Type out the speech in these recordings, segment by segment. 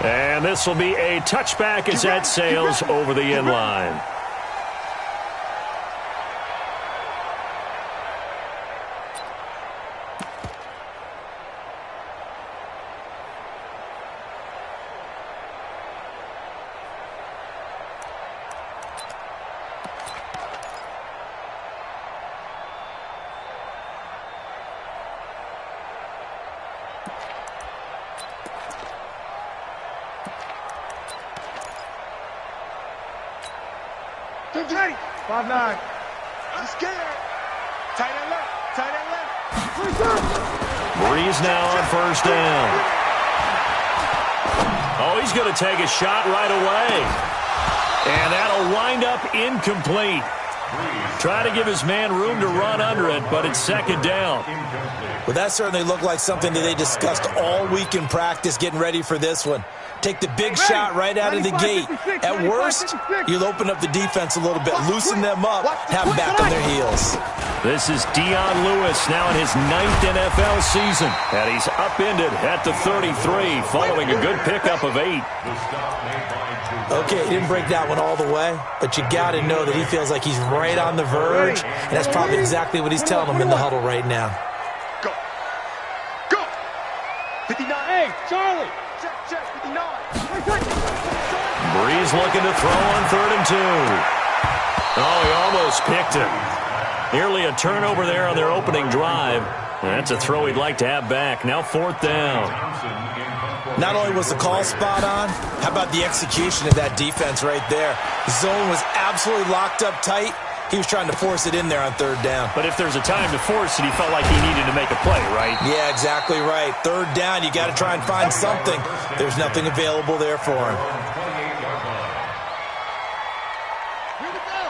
And this will be a touchback as that sails over the end line. Ready. 5-9. I'm scared. Tight end left. Tight end left. Breeze now on first down. Oh, he's going to take a shot right away. And that'll wind up incomplete. Try to give his man room to run under it, but it's second down. Well, that certainly looked like something that they discussed all week in practice getting ready for this one. Take the big shot right out of the gate. At worst, you'll open up the defense a little bit, loosen them up, have them back on their heels. This is Dion Lewis now in his 9th NFL season. And he's upended at the 33 following a good pickup of 8. Okay, he didn't break that one all the way, but you got to know that he feels like he's right on the verge, and that's probably exactly what he's telling them in the huddle right now. Go. Go. 59. Hey, Charlie. Check, 59. Breeze looking to throw on 3rd and 2. Oh, he almost picked it. Nearly a turnover there on their opening drive. That's a throw he'd like to have back. Now 4th down. Not only was the call spot on, how about the execution of that defense right there? The zone was absolutely locked up tight. He was trying to force it in there on 3rd down. But if there's a time to force it, he felt like he needed to make a play, right? Yeah, exactly right. 3rd down, you got to try and find something. There's nothing available there for him. Here we go.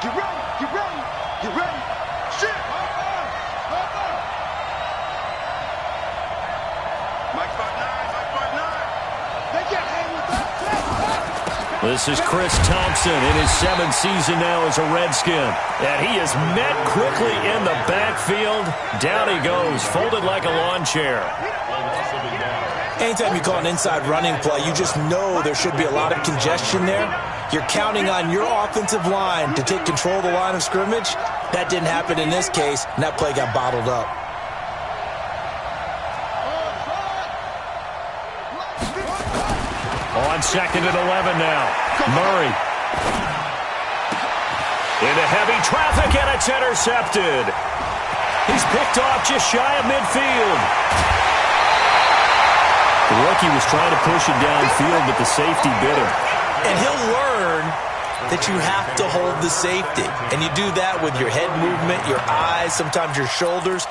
Get ready. Get ready. Get ready. Shit. Mike 5-9. They get hang with that. This is Chris Thompson in his 7th season now as a Redskin. And he is met quickly in the backfield. Down he goes, folded like a lawn chair. Anytime you call an inside running play, you just know there should be a lot of congestion there. You're counting on your offensive line to take control of the line of scrimmage. That didn't happen in this case, and that play got bottled up. On 2nd and 11 now. Murray. Into heavy traffic, and it's intercepted. He's picked off just shy of midfield. The rookie was trying to push it downfield, but the safety bit him. And he'll learn that you have to hold the safety. And you do that with your head movement, your eyes, sometimes your shoulders.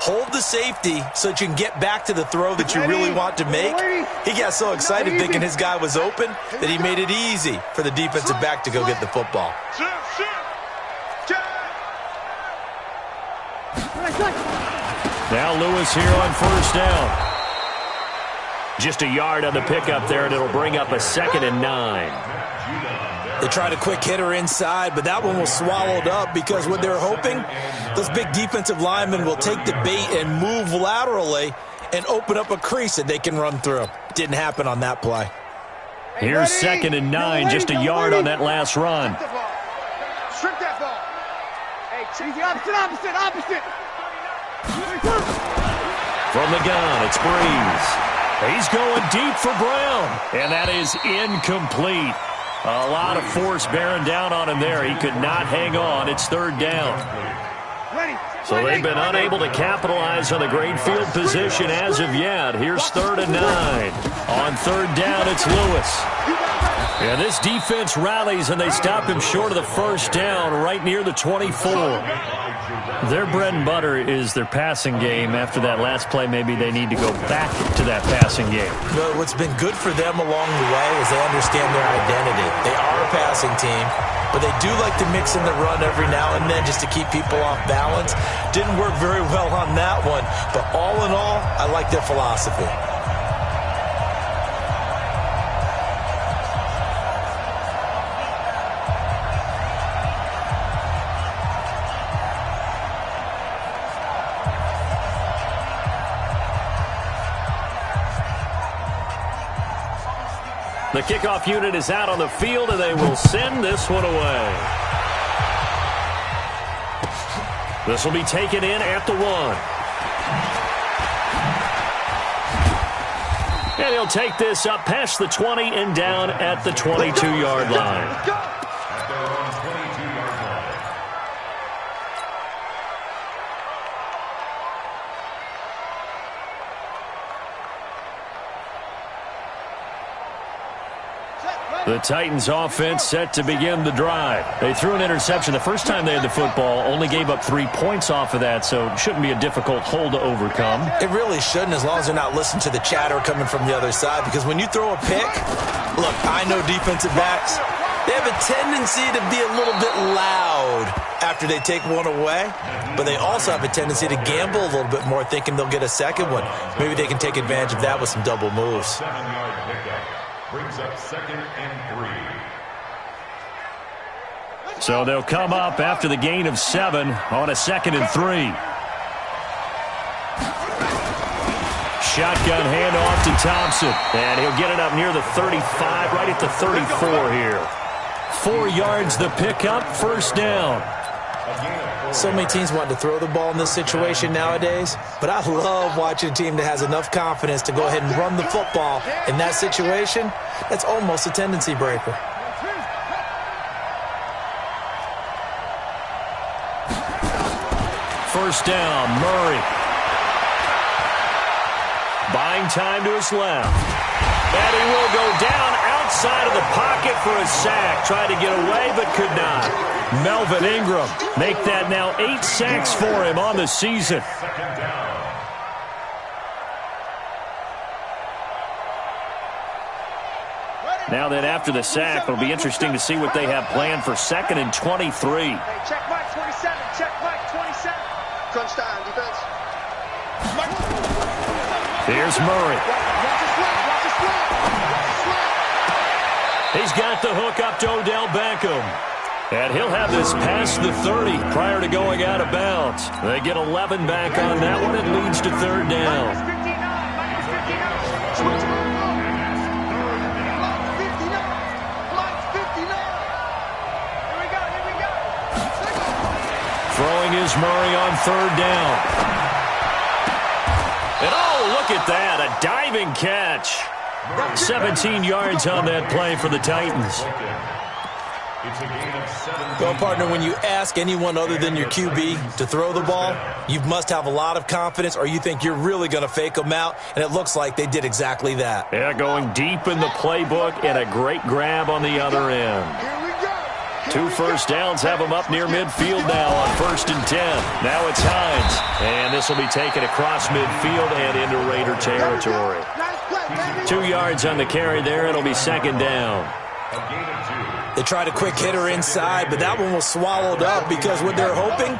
Hold the safety so that you can get back to the throw that you really want to make. He got so excited thinking his guy was open that he made it easy for the defensive back to go get the football. Now Lewis here on 1st down. Just a yard on the pickup there, and it'll bring up a 2nd and 9. They tried a quick hitter inside, but that one was swallowed up because what they're hoping, those big defensive linemen will take the bait and move laterally and open up a crease that they can run through. Didn't happen on that play. Here's 2nd and 9, just a yard on that last run. Strip that ball. Hey, change the opposite. From the gun, it's Breeze. He's going deep for Brown, and that is incomplete. A lot of force bearing down on him there. He could not hang on. It's 3rd down. So they've been unable to capitalize on the great field position as of yet. Here's 3rd and 9. On 3rd down, it's Lewis. And this defense rallies, and they stop him short of the 1st down right near the 24. Their bread and butter is their passing game. After that last play, maybe they need to go back to that passing game. But what's been good for them along the way is they understand their identity. They are a passing team, but they do like to mix in the run every now and then just to keep people off balance. Didn't work very well on that one, but all in all, I like their philosophy. The kickoff unit is out on the field, and they will send this one away. This will be taken in at the 1. And he'll take this up past the 20 and down at the 22-yard line. The Titans offense set to begin the drive. They threw an interception the first time they had the football, only gave up 3 points off of that, so it shouldn't be a difficult hole to overcome. It really shouldn't, as long as they're not listening to the chatter coming from the other side, because when you throw a pick, look, I know defensive backs, they have a tendency to be a little bit loud after they take one away, but they also have a tendency to gamble a little bit more, thinking they'll get a second one. Maybe they can take advantage of that with some double moves. Brings up 2nd and 3. So they'll come up after the gain of 7 on a 2nd and 3. Shotgun handoff to Thompson, and he'll get it up near the 35, right at the 34 here. 4 yards the pickup, first down. So many teams want to throw the ball in this situation nowadays, but I love watching a team that has enough confidence to go ahead and run the football. In that situation, that's almost a tendency breaker. First down, Murray. Buying time to his left. And he will go down outside of the pocket for a sack. Tried to get away, but could not. Melvin Ingram make that now 8 sacks for him on the season. Now then, after the sack, it'll be interesting to see what they have planned for 2nd and 23. Hey, check Mike 27. Check Mike 27. Crunch time, defense. Here's Murray. He's got the hook up to Odell Beckham. And he'll have this past the 30 prior to going out of bounds. They get 11 back on that one. It leads to 3rd down. Throwing is Murray on 3rd down. And oh, look at that, a diving catch. 17 yards on that play for the Titans. Well, partner, when you ask anyone other than your QB to throw the ball, you must have a lot of confidence, or you think you're really going to fake them out, and it looks like they did exactly that. Yeah, going deep in the playbook and a great grab on the other end. 2 first downs have them up near midfield now on 1st and 10. Now it's Hines, and this will be taken across midfield and into Raider territory. 2 yards on the carry there. It'll be 2nd down. They tried a quick hitter inside, but that one was swallowed up because what they're hoping,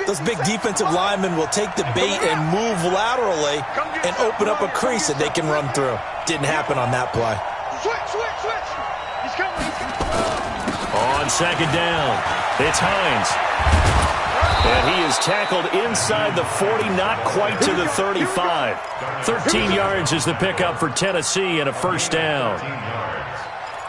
those big defensive linemen will take the bait and move laterally and open up a crease that they can run through. Didn't happen on that play. Switch. He's coming. On 2nd down, it's Hines. And he is tackled inside the 40, not quite to the 35. 13 yards is the pickup for Tennessee and a first down.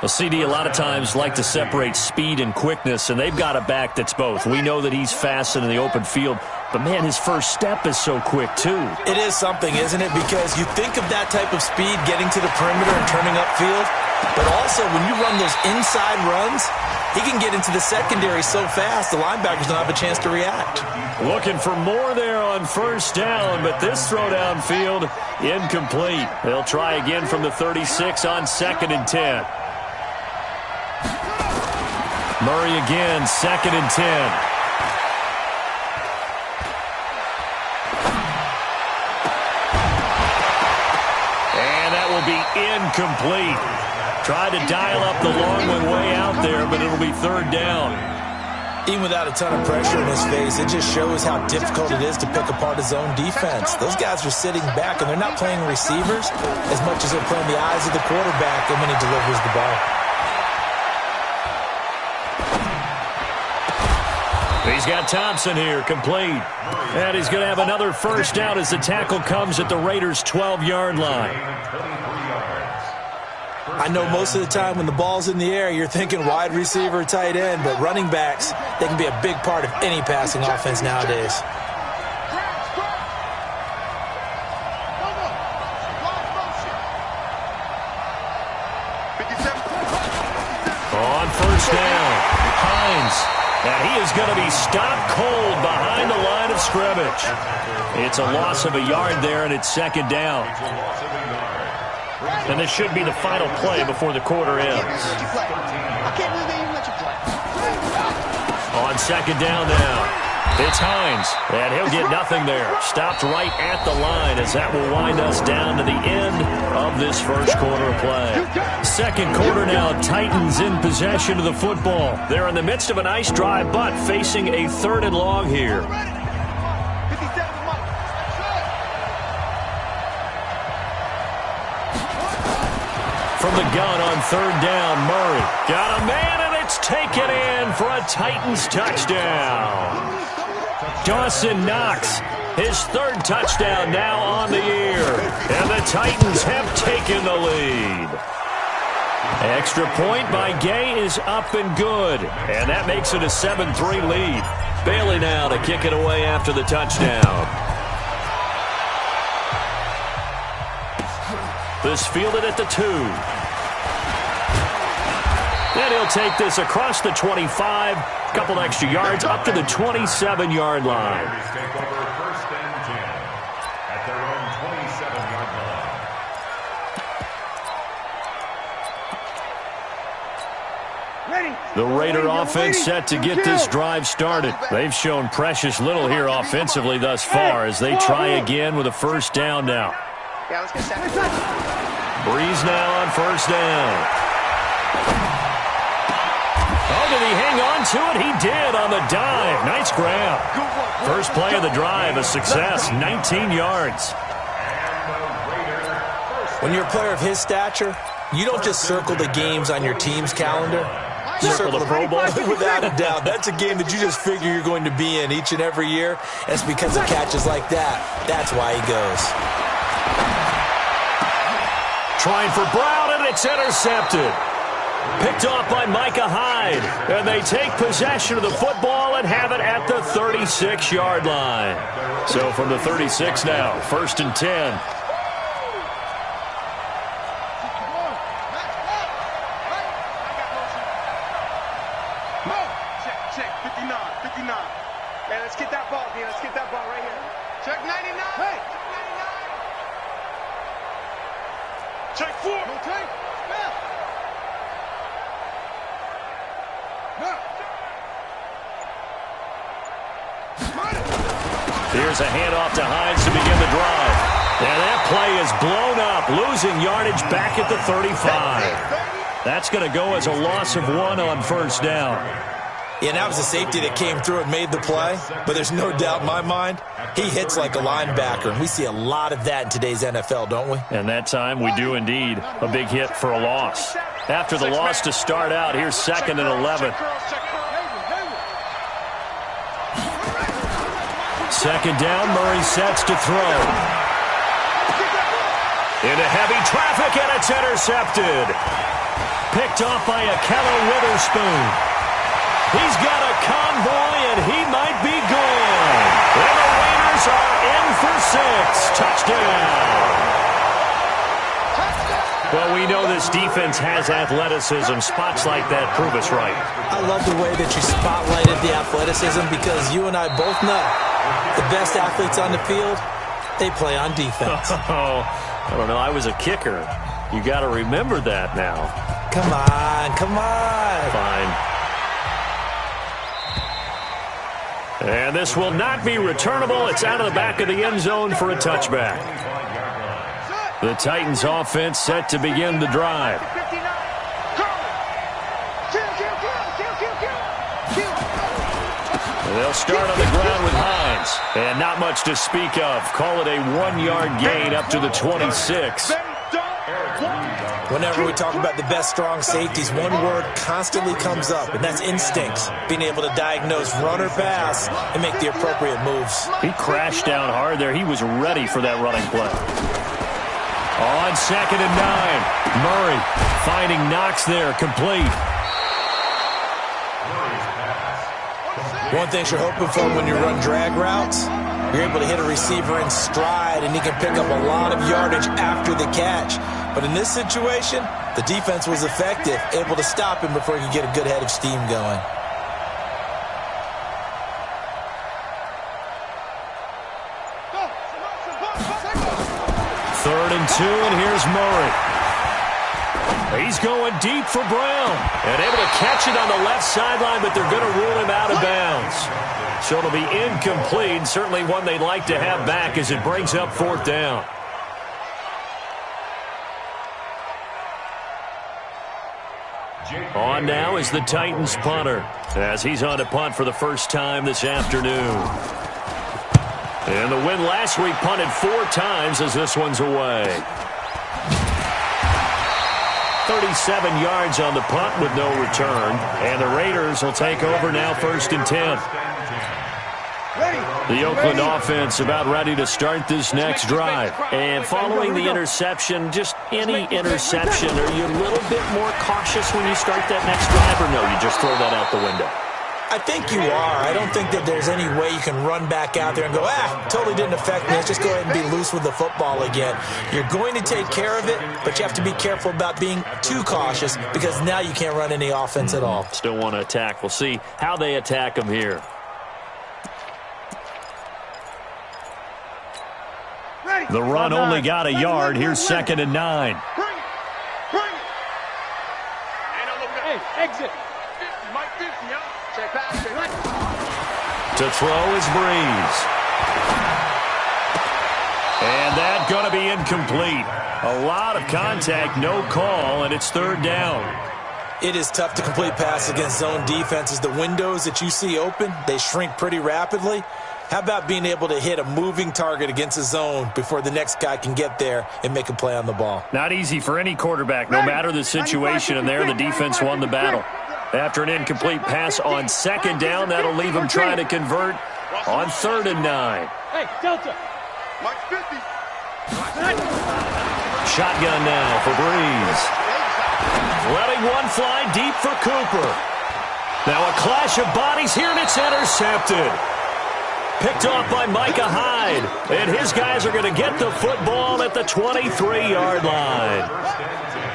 Well, CD, a lot of times like to separate speed and quickness, and they've got a back that's both. We know that he's fast in the open field, but, man, his first step is so quick, too. It is something, isn't it? Because you think of that type of speed getting to the perimeter and turning upfield, but also when you run those inside runs, he can get into the secondary so fast the linebackers don't have a chance to react. Looking for more there on first down, but this throw downfield incomplete. They'll try again from the 36 on 2nd and 10. Murray again, 2nd and 10. And that will be incomplete. Tried to dial up the long one way out there, but it'll be 3rd down. Even without a ton of pressure in his face, it just shows how difficult it is to pick apart his own defense. Those guys are sitting back, and they're not playing receivers as much as they're playing the eyes of the quarterback when he delivers the ball. He's got Thompson here, complete. And he's going to have another first down as the tackle comes at the Raiders' 12-yard line. I know most of the time when the ball's in the air, you're thinking wide receiver, tight end, but running backs, they can be a big part of any passing offense nowadays. On first down, Hines. And he is going to be stopped cold behind the line of scrimmage. It's a loss of a yard there, and it's second down. And this should be the final play before the quarter ends. On second down now, it's Hines, and he'll get nothing there. Stopped right at the line as that will wind us down to the end of this first quarter of play. Second quarter now, Titans in possession of the football. They're in the midst of a nice drive, but facing a 3rd and long here. From the gun on 3rd down, Murray got a man, and it's taken in for a Titans touchdown. Dawson Knox, his 3rd touchdown now on the year, and the Titans have taken the lead. Extra point by Gay is up and good, and that makes it a 7-3 lead. Bailey now to kick it away after the touchdown. This fielded at the 2. And he'll take this across the 25. Couple extra yards up to the 27-yard line. Take over 1st and 10 at their own 27-yard line. The Raider offense set to get this drive started. They've shown precious little here offensively thus far as they try again with a 1st down now. Yeah, let's get second. Breeze now on 1st down. Oh, did he hang on to it? He did on the dive. Nice grab. First play of the drive, a success, 19 yards. When you're a player of his stature, you don't just circle the games on your team's calendar. You circle the Pro Bowl without a doubt. That's a game that you just figure you're going to be in each and every year. And it's because of catches like that. That's why he goes. Trying for Brown, and it's intercepted. Picked off by Micah Hyde. And they take possession of the football and have it at the 36-yard line. So from the 36 now, 1st and 10. Check, 59, 59. Man, let's get that ball, man. Let's get that ball right here. Check 99. Hey. Check 4. No take. Here's a handoff to Hines to begin the drive. And that play is blown up, losing yardage back at the 35. That's going to go as a loss of 1 on 1st down. Yeah, that was a safety that came through and made the play. But there's no doubt in my mind, he hits like a linebacker. And we see a lot of that in today's NFL, don't we? And that time we do indeed. A big hit for a loss. After the loss to start out, here's 2nd and 11. Second down, Murray sets to throw. Into heavy traffic, and it's intercepted. Picked off by Akello Witherspoon. He's got a convoy, and he might be gone. And the Raiders are in for 6. Touchdown. Well, we know this defense has athleticism. Spots like that prove us right. I love the way that you spotlighted the athleticism because you and I both know the best athletes on the field, they play on defense. Oh, I don't know. I was a kicker. You got to remember that now. Come on, come on. Fine. And this will not be returnable. It's out of the back of the end zone for a touchback. The Titans offense set to begin the drive. They'll start on the ground with Hines. And not much to speak of. Call it a 1-yard gain up to the 26. Whenever we talk about the best strong safeties, one word constantly comes up, and that's instincts. Being able to diagnose run or pass and make the appropriate moves. He crashed down hard there. He was ready for that running play. On on 2nd and 9. Murray finding Knox there, complete. One thing you're hoping for when you run drag routes, you're able to hit a receiver in stride, and he can pick up a lot of yardage after the catch. But in this situation, the defense was effective, able to stop him before he could get a good head of steam going. Third and 2, and here's Murray. He's going deep for Brown. And able to catch it on the left sideline, but they're going to rule him out of bounds. So it'll be incomplete. Certainly one they'd like to have back as it brings up 4th down. On now is the Titans punter, as he's on to punt for the first time this afternoon. And the win last week punted 4 times as this one's away. 37 yards on the punt with no return. And the Raiders will take over now 1st and 10. The Oakland offense about ready to start this next drive. And following the interception, just any interception, are you a little bit more cautious when you start that next drive, or no, you just throw that out the window? I think you are. I don't think that there's any way you can run back out there and go, totally didn't affect me. Let's just go ahead and be loose with the football again. You're going to take care of it, but you have to be careful about being too cautious because now you can't run any offense at all. Still want to attack. We'll see how they attack them here. The run only got a yard. Here's 2nd and 9. Bring it. Hey, exit. Mike 50, huh? Check pass. To throw is Breeze. And that's going to be incomplete. A lot of contact, no call, and it's 3rd down. It is tough to complete passes against zone defenses. The windows that you see open, they shrink pretty rapidly. How about being able to hit a moving target against a zone before the next guy can get there and make a play on the ball? Not easy for any quarterback, no matter the situation, and there the defense won the battle. After an incomplete pass on 2nd down, that'll leave him trying to convert on 3rd and 9. Hey, Delta. Mike 50. Shotgun now for Breeze. Letting one fly deep for Cooper. Now a clash of bodies here, and it's intercepted. Picked off by Micah Hyde. And his guys are going to get the football at the 23-yard line.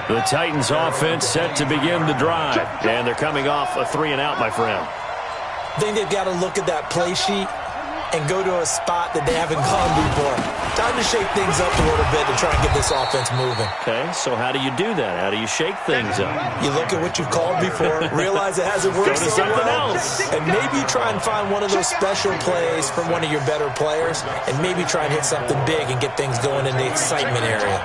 The Titans offense set to begin the drive. And they're coming off a 3-and-out, my friend. I think they've got to look at that play sheet and go to a spot that they haven't gone before. Time to shake things up a little bit to try and get this offense moving. Okay, so how do you do that? How do you shake things up? You look at what you've called before, realize it hasn't worked so well, and maybe try and find one of those special plays from one of your better players, and maybe try and hit something big and get things going in the excitement area.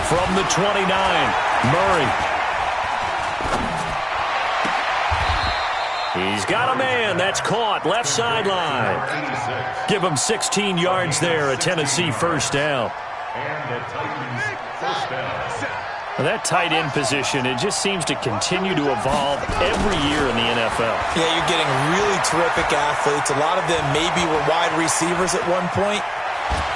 From the 29, Murray. He's got a man. That's caught. Left sideline. Give him 16 yards there. A Tennessee 1st down. And the Titans 1st down. That tight end position, it just seems to continue to evolve every year in the NFL. Yeah, you're getting really terrific athletes. A lot of them maybe were wide receivers at one point.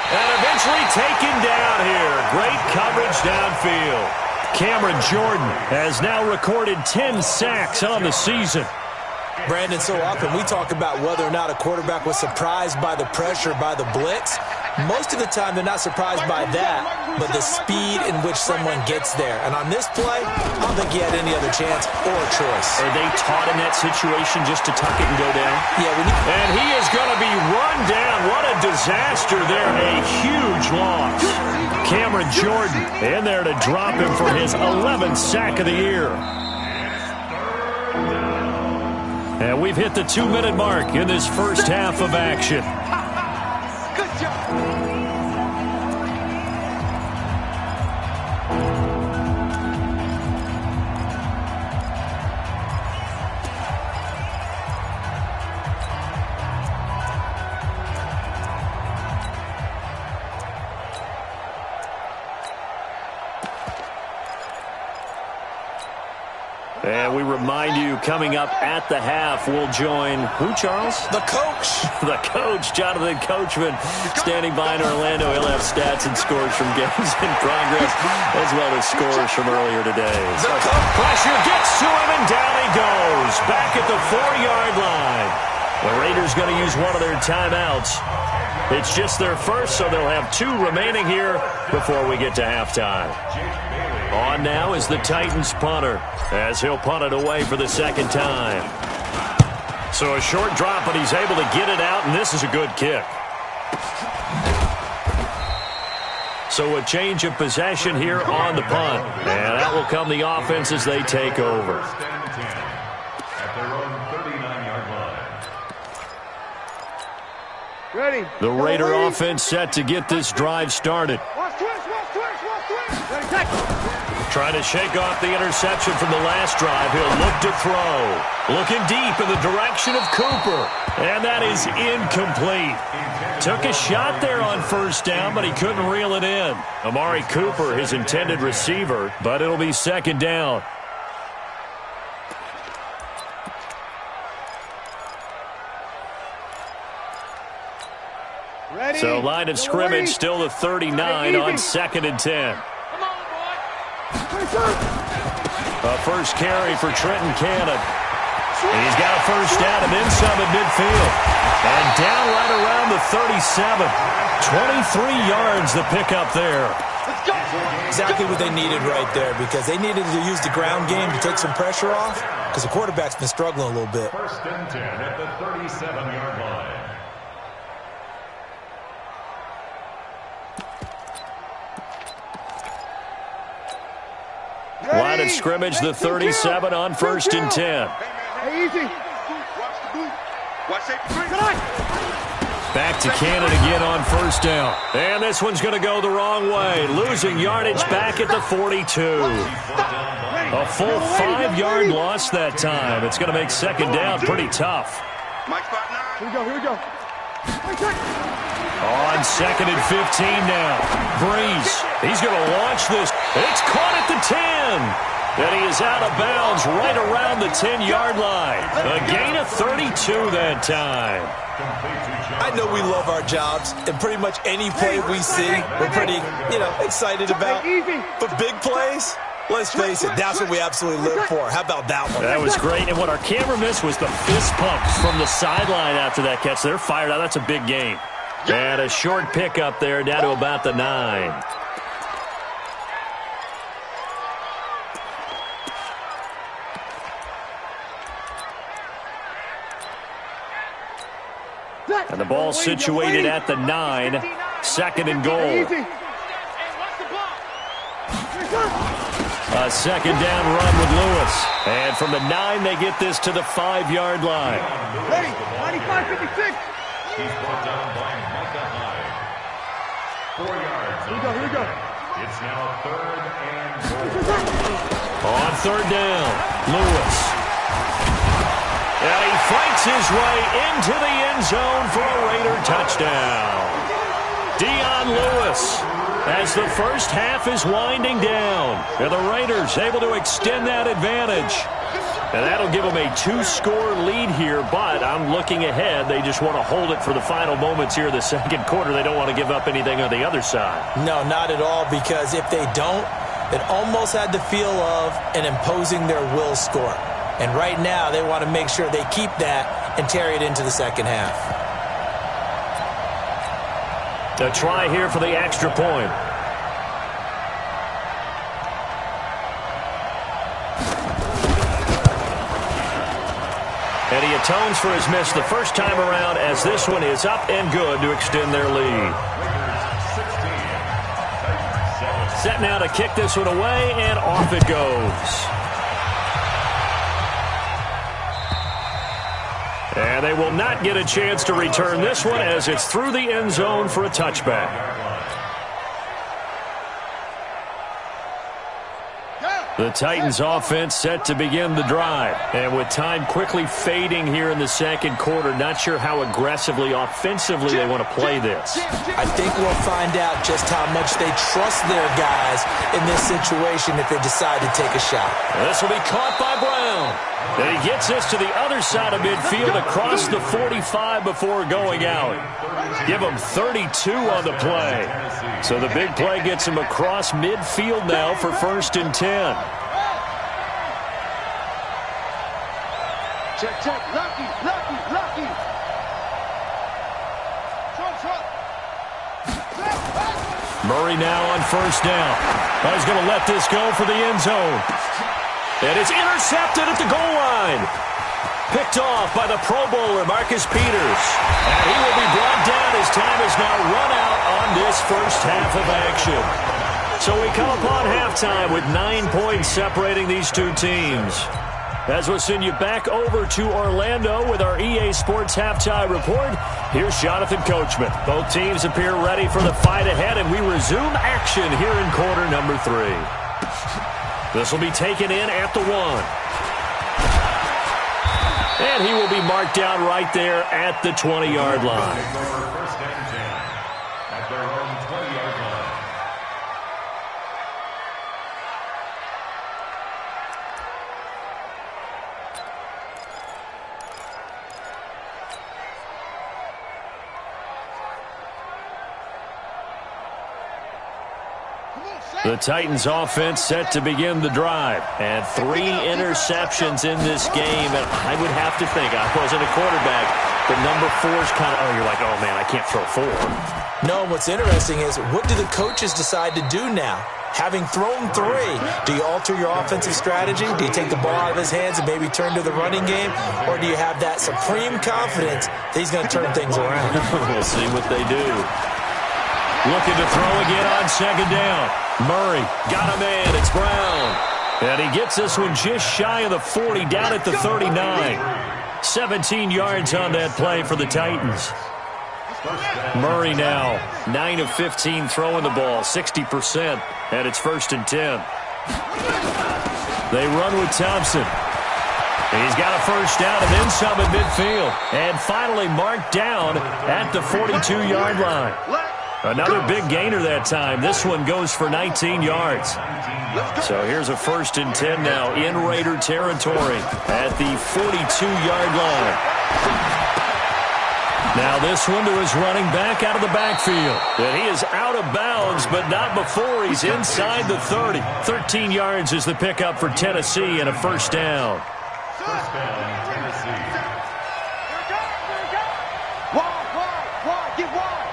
And eventually taken down here. Great coverage downfield. Cameron Jordan has now recorded 10 sacks on the season. Brandon, so often we talk about whether or not a quarterback was surprised by the pressure, by the blitz. Most of the time they're not surprised by that, but the speed in which someone gets there. And on this play, I don't think he had any other chance or choice. Are they taught in that situation just to tuck it and go down? Yeah. And he is going to be run down. What a disaster there. A huge loss. Cameron Jordan in there to drop him for his 11th sack of the year. And we've hit the 2-minute mark in this first half of action. Good job. And we remind you, coming up at the half, we'll join who, Charles? The coach. The coach, Jonathan Coachman, standing by in Orlando. He'll have stats and scores from games in progress, as well as scores from earlier today. So pressure gets to him, and down he goes. Back at the 4-yard line. The Raiders going to use one of their timeouts. It's just their first, so they'll have 2 remaining here before we get to halftime. On now is the Titans punter, as he'll punt it away for the second time. So a short drop, but he's able to get it out, and this is a good kick. So a change of possession here on the punt. And that will come the offense as they take over. Ready. The Raider offense set to get this drive started. Trying to shake off the interception from the last drive. He'll look to throw. Looking deep in the direction of Cooper. And that is incomplete. Took a shot there on first down, but he couldn't reel it in. Amari Cooper, his intended receiver, but it'll be second down. Ready. So line of scrimmage still the 39 on 2nd and 10. A first carry for Trenton Cannon. He's got a first down and then some at midfield. And down right around the 37. 23 yards the pickup there. Exactly what they needed right there, because they needed to use the ground game to take some pressure off, because the quarterback's been struggling a little bit. First and 10 at the 37-yard line. Line of scrimmage, the 37 on 1st and 10. Hey, easy. Watch the boot. Watch safety. Back to Cannon again on first down. And this one's going to go the wrong way. Losing yardage back at the 42. A full 5-yard loss that time. It's going to make second down pretty tough. Here we go. On 2nd and 15 now. Breeze. He's going to launch this. It's caught at the 10. And he is out of bounds right around the 10-yard line. A gain of 32 that time. I know we love our jobs, and pretty much any play we see, we're pretty, excited about. But big plays, let's face it, that's what we absolutely live for. How about that one? That was great. And what our camera missed was the fist pumps from the sideline after that catch. They're fired out. That's a big gain. And a short pickup there down to about the 9. And the ball situated at the 9. 2nd and goal. A second down run with Lewis. And from the 9, they get this to the 5-yard line. Ready. 95-56. He's brought down by Micah Hyde. 4 yards. Here we go. It's now 3rd and goal. On 3rd down, Lewis. And he fights his way into the end zone for a Raider touchdown. Dion Lewis, as the first half is winding down. And the Raiders able to extend that advantage. And that'll give them a 2-score lead here, but I'm looking ahead. They just want to hold it for the final moments here of the second quarter. They don't want to give up anything on the other side. No, not at all, because if they don't, it almost had the feel of an imposing their will score. And right now, they want to make sure they keep that and carry it into the second half. A try here for the extra point. And he atones for his miss the first time around, as this one is up and good to extend their lead. Set now to kick this one away, and off it goes. And they will not get a chance to return this one, as it's through the end zone for a touchback. The Titans offense set to begin the drive. And with time quickly fading here in the second quarter, not sure how aggressively, offensively they want to play this. I think we'll find out just how much they trust their guys in this situation if they decide to take a shot. This will be caught by Brown. And he gets this to the other side of midfield across the 45 before going out. Give him 32 on the play. So the big play gets him across midfield now for 1st and 10. Check, check. Lucky, lucky, lucky. Murray now on 1st down. Oh, he's going to let this go for the end zone. And it's intercepted at the goal line. Picked off by the Pro Bowler, Marcus Peters. And he will be brought down as time is now run out on this first half of action. So we come upon halftime with 9 points separating these two teams. As we'll send you back over to Orlando with our EA Sports Halftime Report, here's Jonathan Coachman. Both teams appear ready for the fight ahead, and we resume action here in quarter number 3. This will be taken in at the 1. And he will be marked down right there at the 20-yard line. First and 10 at their own 20-yard line. The Titans offense set to begin the drive. And 3 interceptions in this game. And I would have to think, I wasn't a quarterback, but number 4's kind of, you're like, oh man, I can't throw 4. No, what's interesting is, what do the coaches decide to do now? Having thrown 3, do you alter your offensive strategy? Do you take the ball out of his hands and maybe turn to the running game? Or do you have that supreme confidence that he's going to turn things around? We'll see what they do. Looking to throw again on 2nd down. Murray got a man. It's Brown. And he gets this one just shy of the 40, down at the 39. 17 yards on that play for the Titans. Murray now 9 of 15 throwing the ball, 60%, and it's 1st and 10. They run with Thompson. He's got a 1st down and then some at midfield. And finally marked down at the 42-yard line. Another big gainer that time. This one goes for 19 yards. So here's a 1st and 10 now in Raider territory at the 42-yard line. Now this one to his running back out of the backfield. And he is out of bounds, but not before he's inside the 30. 13 yards is the pickup for Tennessee and a 1st down. First down, Tennessee. Wide, get wide.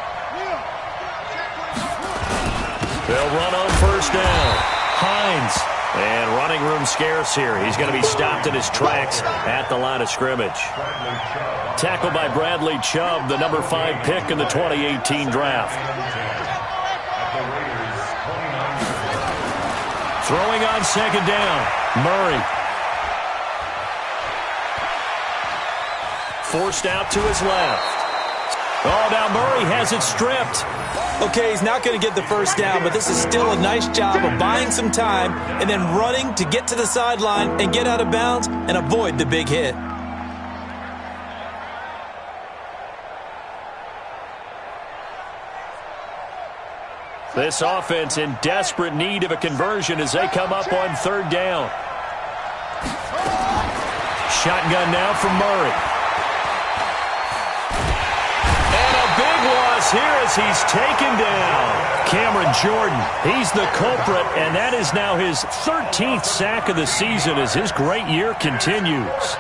They'll run on 1st down. Hines. And running room scarce here. He's going to be stopped in his tracks at the line of scrimmage. Tackled by Bradley Chubb, the number 5 pick in the 2018 draft. Throwing on 2nd down. Murray. Forced out to his left. Oh, now Murray has it stripped. Okay, he's not going to get the 1st down, but this is still a nice job of buying some time and then running to get to the sideline and get out of bounds and avoid the big hit. This offense in desperate need of a conversion as they come up on 3rd down. Shotgun now from Murray. Here as he's taken down. Cameron Jordan, he's the culprit, and that is now his 13th sack of the season as his great year continues.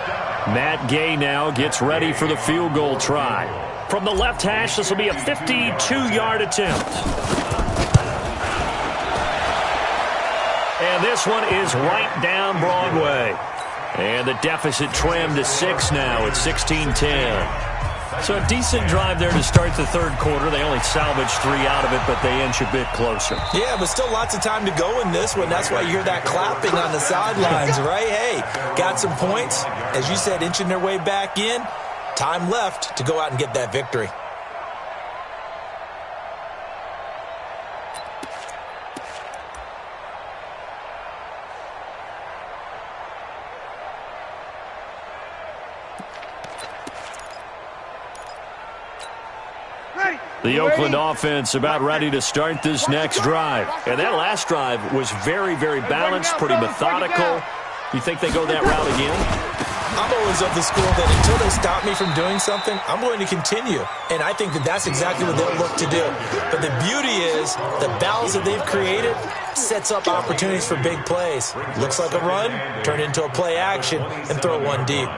Matt Gay now gets ready for the field goal try. From the left hash, this will be a 52-yard attempt. And this one is right down Broadway. And the deficit trimmed to 6 now at 16-10. So a decent drive there to start the 3rd quarter. They only salvaged 3 out of it, but they inch a bit closer. Yeah, but still lots of time to go in this one. That's why you hear that clapping on the sidelines, right? Hey, got some points. As you said, inching their way back in. Time left to go out and get that victory. The Oakland offense about ready to start this next drive. And that last drive was very, very balanced, pretty methodical. You think they go that route again? I'm always of the school that until they stop me from doing something, I'm going to continue. And I think that that's exactly what they'll look to do. But the beauty is the balance that they've created sets up opportunities for big plays. Looks like a run, turn into a play action, and throw one deep.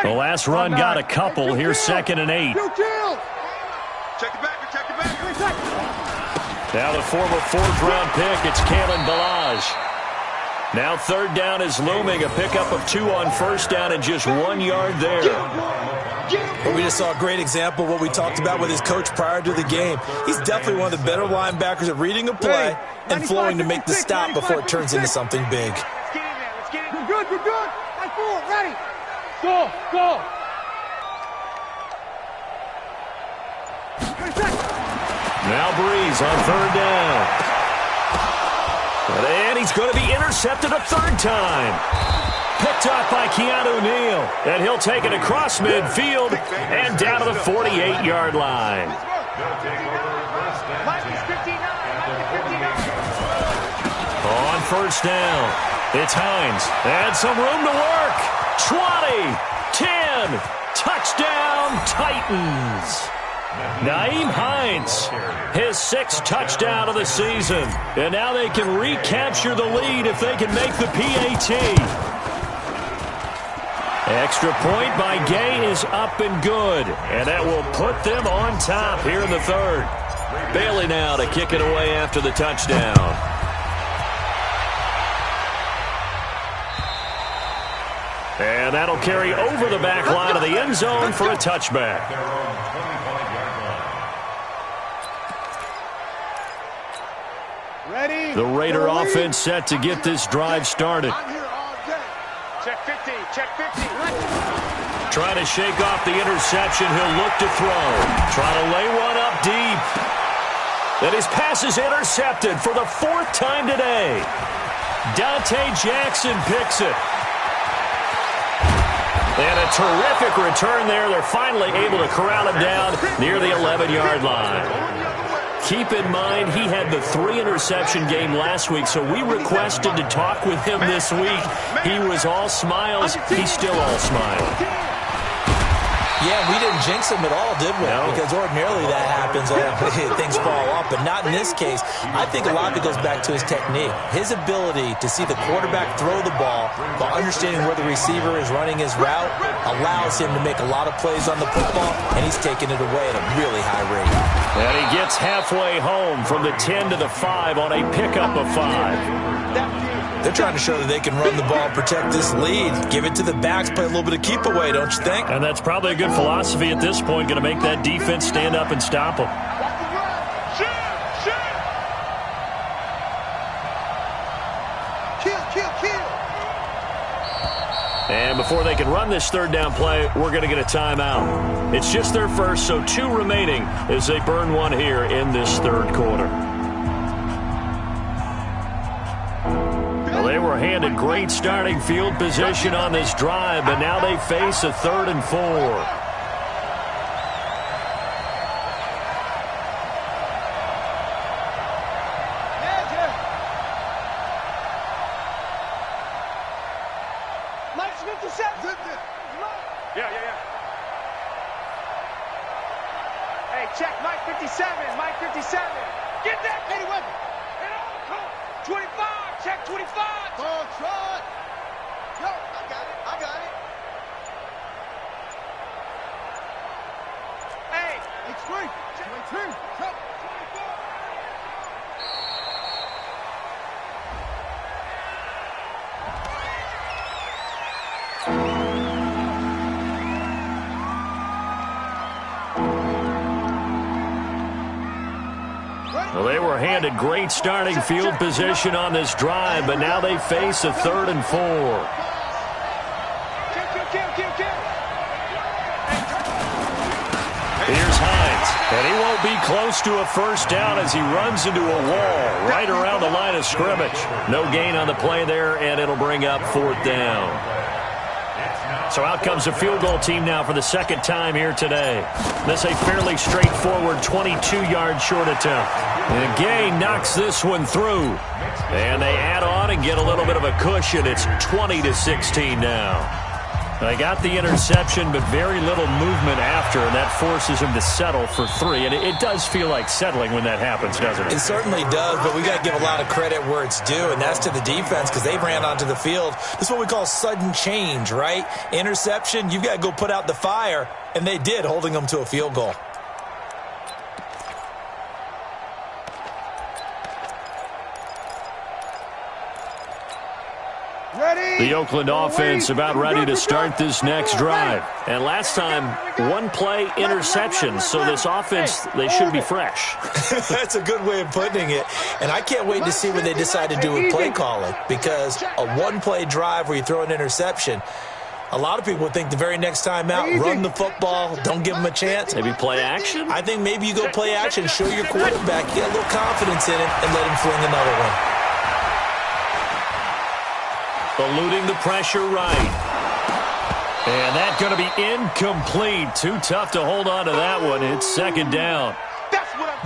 The last run got a couple. Here's 2nd and 8. Check it back, check it back. Now the former 4th-round pick, it's Kalen Ballage. Now 3rd down is looming. A pickup of 2 on 1st down and just 1 yard there. Well, we just saw a great example of what we talked about with his coach prior to the game. He's definitely one of the better linebackers at reading a play and flowing to make the stop before it turns into something big. Let's get in there, let's get in. You're good. Right forward, ready. Go. Now Breeze on 3rd down. And he's going to be intercepted a 3rd time. Picked off by Keanu Neal. And he'll take it across midfield and down to the 48-yard line. On 1st down, it's Hines. And some room to work. 20, 10, touchdown Titans. Nyheim Hines, his 6th touchdown of the season. And now they can recapture the lead if they can make the PAT. Extra point by Gay is up and good. And that will put them on top here in the 3rd. Bailey now to kick it away after the touchdown. And that'll carry over the back line of the end zone for a touchback. Ready. The Raider offense set to get this drive started. I'm here all day. Check 50, check 50. Trying to shake off the interception. He'll look to throw. Trying to lay one up deep. And his pass is intercepted for the 4th time today. Dante Jackson picks it. And a terrific return there. They're finally able to corral him down near the 11-yard line. Keep in mind, he had the 3-interception game last week, so we requested to talk with him this week. He was all smiles. He's still all smiles. Yeah, we didn't jinx him at all, did we? No. Because ordinarily that happens. Things fall off, but not in this case. I think a lot of it goes back to his technique. His ability to see the quarterback throw the ball while understanding where the receiver is running his route allows him to make a lot of plays on the football, and he's taking it away at a really high rate. And he gets halfway home from the 10 to the 5 on a pickup of 5. They're trying to show that they can run the ball, protect this lead, give it to the backs, play a little bit of keep away, don't you think? And that's probably a good philosophy at this point, going to make that defense stand up and stop them. Kill. And before they can run this 3rd down play, we're going to get a timeout. It's just their first, so 2 remaining as they burn one here in this 3rd quarter. Well, they were handed great starting field position on this drive, but now they face a 3rd and 4. Mike's 57. Yeah. Hey, check Mike 57. Mike 57. Get that. Hey, weapon. 25. Check 25. Ball shot. Yo, I got it. Hey, it's free. 22. Check 24. Well, they were handed great starting field position on this drive, but now they face a 3rd and 4. Here's Hines. And he won't be close to a first down as he runs into a wall right around the line of scrimmage. No gain on the play there, and it'll bring up 4th down. So out comes the field goal team now for the second time here today. This a fairly straightforward 22-yard short attempt. And Gay knocks this one through. And they add on and get a little bit of a cushion. It's 20-16 now. They got the interception, but very little movement after, and that forces him to settle for 3. And it does feel like settling when that happens, doesn't it? It certainly does, but we got to give a lot of credit where it's due, and that's to the defense because they ran onto the field. This is what we call sudden change, right? Interception, you've got to go put out the fire, and they did, holding them to a field goal. The Oakland offense about ready to start this next drive. And last time, one play interception. So this offense, they should be fresh. That's a good way of putting it. And I can't wait to see what they decide to do with play calling. Because a one-play drive where you throw an interception, a lot of people would think the very next time out, run the football, don't give them a chance. Maybe play action? I think maybe you go play action, show your quarterback, get a little confidence in it, and let him fling another one. Eluding the pressure right. And that's going to be incomplete. Too tough to hold on to that one. It's 2nd down.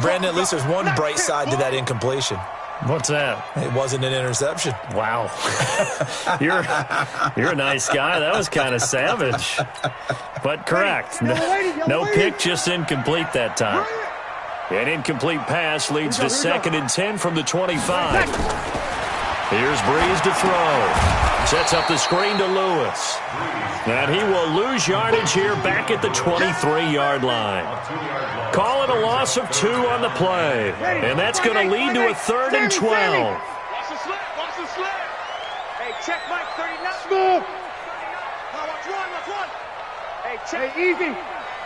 Brandon, at least there's one bright side to that incompletion. What's that? It wasn't an interception. Wow. You're a nice guy. That was kind of savage. But correct. No pick, just incomplete that time. An incomplete pass leads to 2nd and 10 from the 25. Here's Breeze to throw. Sets up the screen to Lewis. And he will lose yardage here back at the 23-yard line. Calling a loss of 2 on the play. And that's going to lead to a 3rd and 12. Watch the slip. Hey, check Mike 39. Smooth. Watch one. Hey, check. Hey, easy.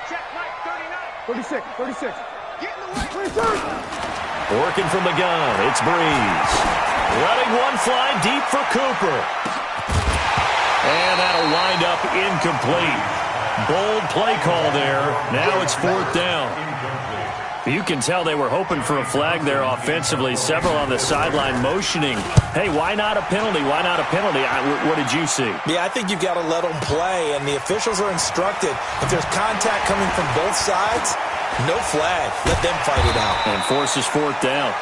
Check Mike 39. 36. Get in the way. 36. Working from the gun, it's Breeze. Letting one fly deep for Cooper. And that'll wind up incomplete. Bold play call there. Now it's 4th down. You can tell they were hoping for a flag there offensively. Several on the sideline motioning. Hey, why not a penalty? Why not a penalty? What did you see? Yeah, I think you've got to let them play, and the officials are instructed. If there's contact coming from both sides, no flag. Let them fight it out. And forces 4th down.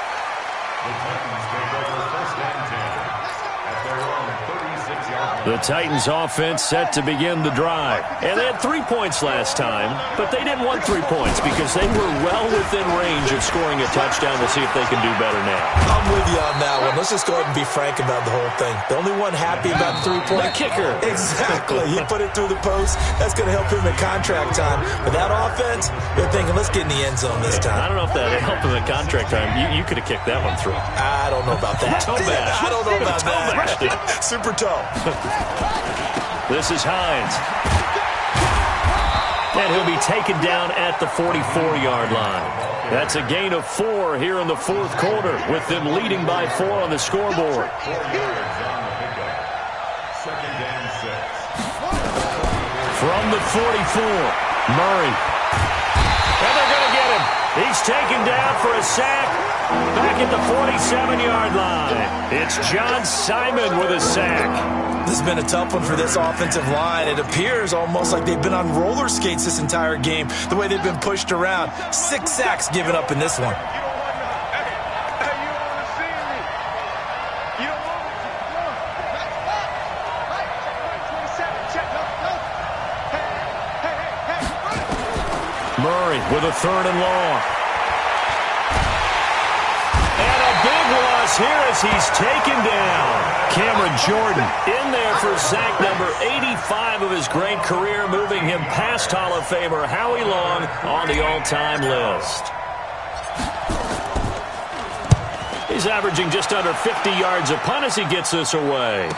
The Titans offense set to begin the drive. And they had 3 points last time, but they didn't want 3 points because they were well within range of scoring a touchdown. We'll see if they can do better now. I'm with you on that one. Let's just go ahead and be frank about the whole thing. The only one happy about the 3-point. The kicker. Exactly. He put it through the post. That's going to help him at contract time. But that offense, they're thinking, let's get in the end zone this time. I don't know if that helped him at contract time. You could have kicked that one through. I don't know about that. Toe bash. I don't know about that. Super toe. This is Hines. And he'll be taken down at the 44-yard line. That's a gain of 4 here in the 4th quarter, with them leading by 4 on the scoreboard. From the 44, Murray. And they're going to get him. He's taken down for a sack back at the 47-yard line. It's John Simon with a sack. This has been a tough one for this offensive line. It appears almost like they've been on roller skates this entire game, the way they've been pushed around. 6 sacks given up in this one. Murray with a 3rd and long. And a big loss here as he's taken down. Cameron Jordan in there for sack number 85 of his great career, moving him past Hall of Famer Howie Long on the all-time list. He's averaging just under 50 yards a punt as he gets this away.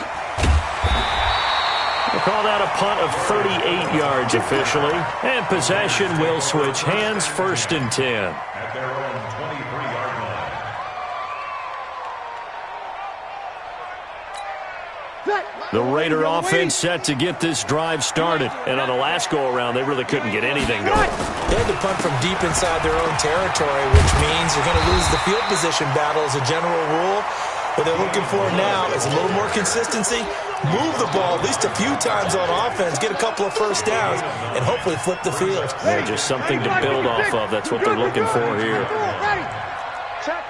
We'll call that a punt of 38 yards officially. And possession will switch hands, 1st and 10. At their own 23-yard line. Set. The Raider offense set to get this drive started. And on the last go-around, they really couldn't get anything going. They had to punt from deep inside their own territory, which means you're going to lose the field position battle as a general rule. What they're looking for now is a little more consistency. Move the ball at least a few times on offense, get a couple of first downs, and hopefully flip the field. Yeah, just something to build off of. That's what they're looking for here. Check.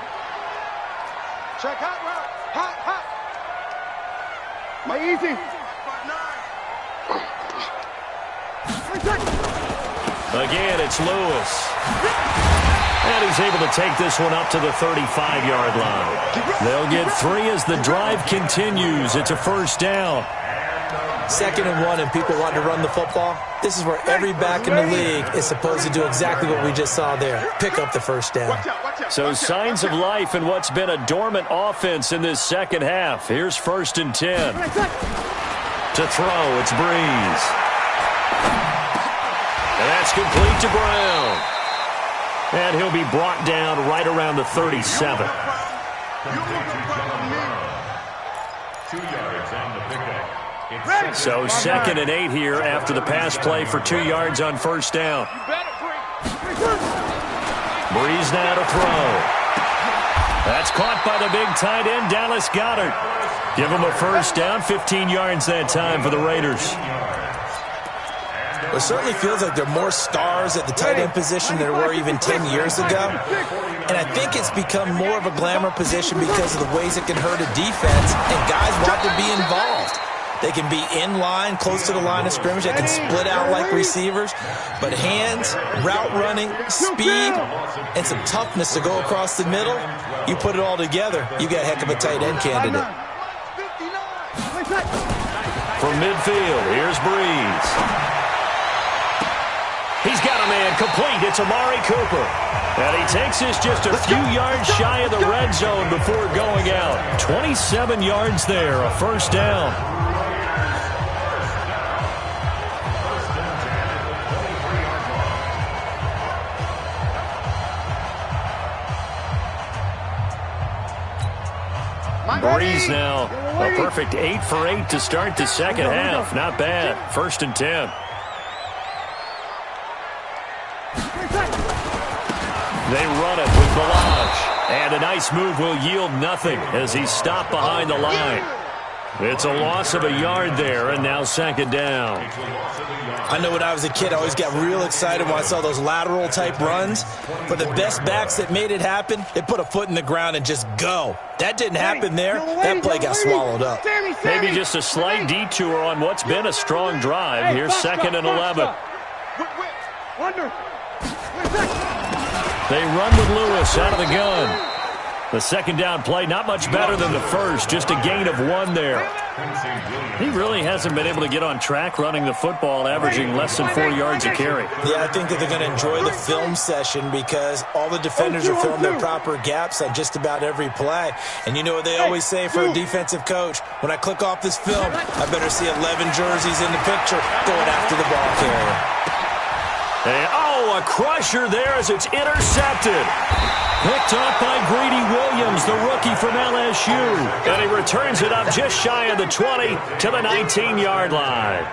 Check hot route. Hot, hot. My easy. Again, it's Lewis. And he's able to take this one up to the 35-yard line. They'll get 3 as the drive continues. It's a first down. 2nd and 1 and people want to run the football. This is where every back in the league is supposed to do exactly what we just saw there. Pick up the first down. So signs of life in what's been a dormant offense in this second half. Here's 1st and 10. To throw, it's Breeze. And that's complete to Brown. And he'll be brought down right around the 37. 2 yards on the pickup. So 2nd and 8 here after the pass play for 2 yards on first down. Breeze now to throw. That's caught by the big tight end, Dallas Goedert. Give him a first down, 15 yards that time for the Raiders. It certainly feels like there are more stars at the tight end position than there were even 10 years ago. And I think it's become more of a glamour position because of the ways it can hurt a defense, and guys want to be involved. They can be in line, close to the line of scrimmage. They can split out like receivers. But hands, route running, speed, and some toughness to go across the middle, you put it all together, you got a heck of a tight end candidate. From midfield, here's Breeze. He's got a man complete. It's Amari Cooper. And he takes this just a few yards shy of the red zone before going out. 27 yards there, a first down. Breeze now, a perfect 8 for 8 to start the second half. Not bad. 1st and 10. They run it with Balaj. And a nice move will yield nothing as he's stopped behind the line. It's a loss of a yard there, and now 2nd down. I know when I was a kid, I always got real excited when I saw those lateral-type runs. But the best backs that made it happen, they put a foot in the ground and just go. That didn't happen there. That play got swallowed up. Maybe just a slight detour on what's been a strong drive. Here's 2nd and 11. They run with Lewis out of the gun. The 2nd down play, not much better than the first, just a gain of 1 there. He really hasn't been able to get on track running the football, averaging less than 4 yards a carry. Yeah, I think that they're going to enjoy the film session because all the defenders are filling their proper gaps on just about every play. And you know what they always say for a defensive coach? When I click off this film, I better see 11 jerseys in the picture going after the ball carrier. And, a crusher there as it's intercepted. Picked off by Greedy Williams, the rookie from LSU. And he returns it up just shy of the 20 to the 19-yard line.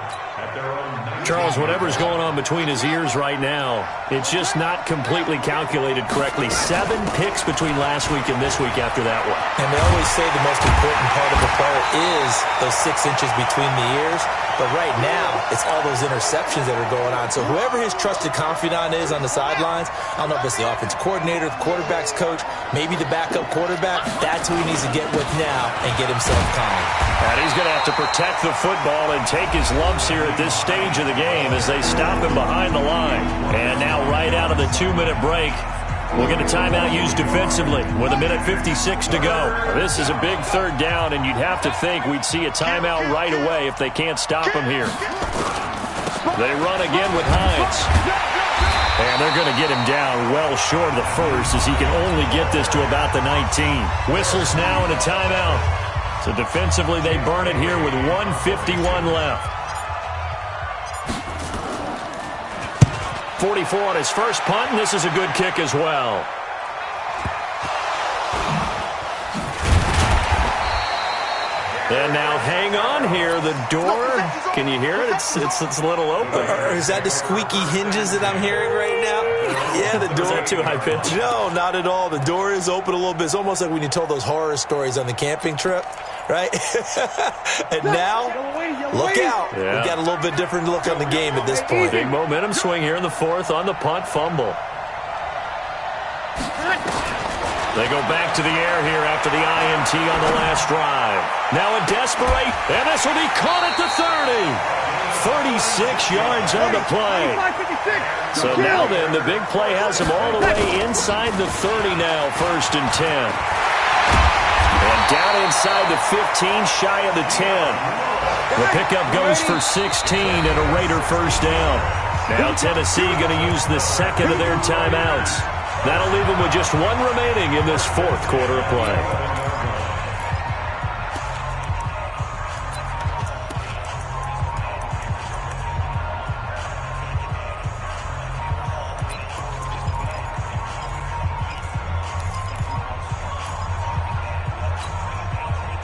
Charles, whatever's going on between his ears right now, it's just not completely calculated correctly. 7 picks between last week and this week after that one. And they always say the most important part of a player is those 6 inches between the ears. But right now, it's all those interceptions that are going on. So whoever his trusted confidant is on the sidelines, I don't know if it's the offensive coordinator, the quarterback's coach, maybe the backup quarterback, that's who he needs to get with now and get himself calm. And he's going to have to protect the football and take his lumps here at this stage of the game as they stop him behind the line. And now right out of the 2-minute break, we'll get a timeout used defensively with 1:56 to go. This is a big 3rd down, and you'd have to think we'd see a timeout right away if they can't stop him here. They run again with Hines. And they're going to get him down well short of the first as he can only get this to about the 19. Whistles now and a timeout. So defensively, they burn it here with 1:51 left. 44 on his first punt, and this is a good kick as well. And now hang on here. The door, can you hear it? It's a little open. Or is that the squeaky hinges that I'm hearing right now? Yeah, the door. Is that too high pitch? No, not at all. The door is open a little bit. It's almost like when you told those horror stories on the camping trip, right? And now, look out. Yeah. We've got a little bit different look on the game at this point. Big momentum swing here in the fourth on the punt fumble. They go back to the air here after the INT on the last drive. Now a desperate, and this will be caught at the 30. 36 yards on the play. So now then, the big play has him all the way inside the 30 now, 1st and 10. And down inside the 15, shy of the 10. The pickup goes for 16 and a Raider first down. Now Tennessee going to use the second of their timeouts. That'll leave them with just one remaining in this fourth quarter of play.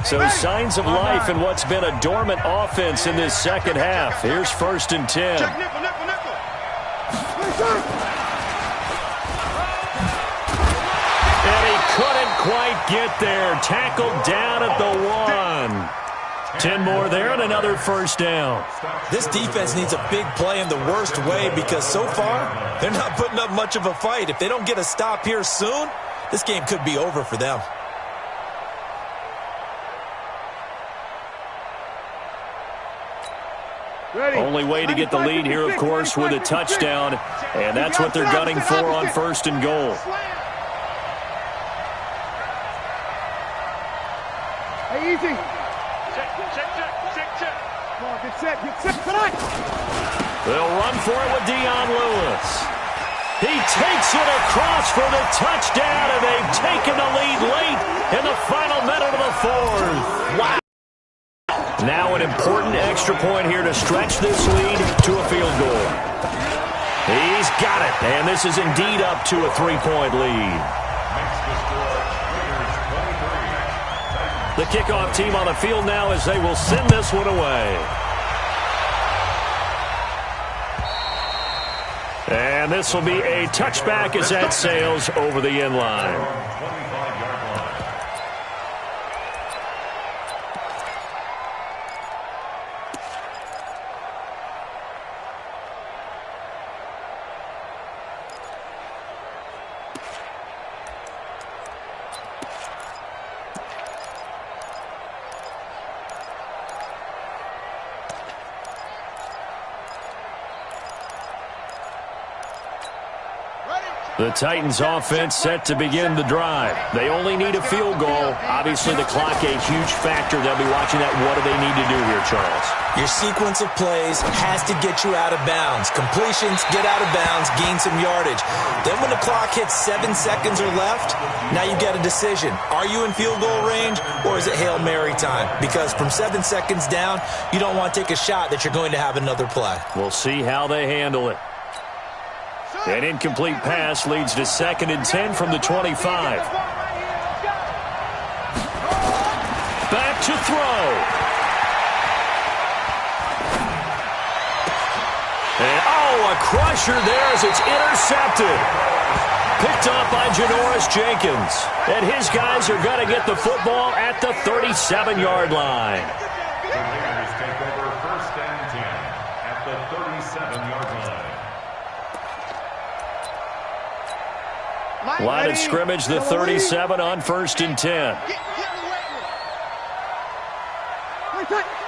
So signs of life in what's been a dormant offense in this second half. Here's 1st and 10. And he couldn't quite get there. Tackled down at the 1. 10 more there and another first down. This defense needs a big play in the worst way because so far they're not putting up much of a fight. If they don't get a stop here soon, this game could be over for them. Only way to get the lead here, of course, with a touchdown. And that's what they're gunning for on 1st and goal. Hey, easy. Check. Come on, get set. They'll run for it with Dion Lewis. He takes it across for the touchdown, and they've taken the lead late in the final minute of the fourth. Wow. Now an important extra point here to stretch this lead to a field goal. He's got it, and this is indeed up to a 3-point lead. The kickoff team on the field now as they will send this one away. And this will be a touchback as that sails over the end line. The Titans offense set to begin the drive. They only need a field goal. Obviously, the clock a huge factor. They'll be watching that. What do they need to do here, Charles? Your sequence of plays has to get you out of bounds. Completions, get out of bounds, gain some yardage. Then when the clock hits 7 seconds or left, now you get a decision. Are you in field goal range or is it Hail Mary time? Because from 7 seconds down, you don't want to take a shot that you're going to have another play. We'll see how they handle it. An incomplete pass leads to 2nd and 10 from the 25. Back to throw. And, a crusher there as it's intercepted. Picked up by Janoris Jenkins. And his guys are going to get the football at the 37-yard line. The Raiders take over 1st and 10 at the 37-yard line. Line of scrimmage, the 37 on 1st and 10.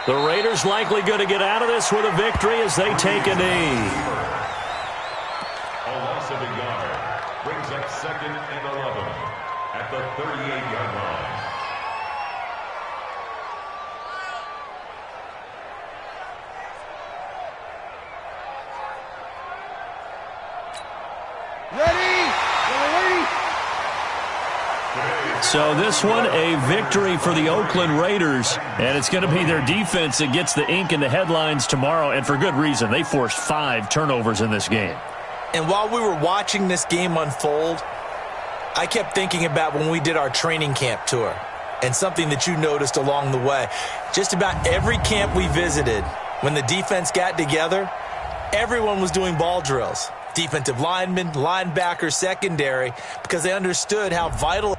The Raiders likely going to get out of this with a victory as they take a knee. A loss of a yard brings up 2nd and 11 at the 38-yard line. So this one, a victory for the Oakland Raiders, and it's going to be their defense that gets the ink in the headlines tomorrow, and for good reason. They forced 5 turnovers in this game. And while we were watching this game unfold, I kept thinking about when we did our training camp tour. and something that you noticed along the way. Just about every camp we visited, when the defense got together, everyone was doing ball drills. Defensive linemen, linebackers, secondary, because they understood how vital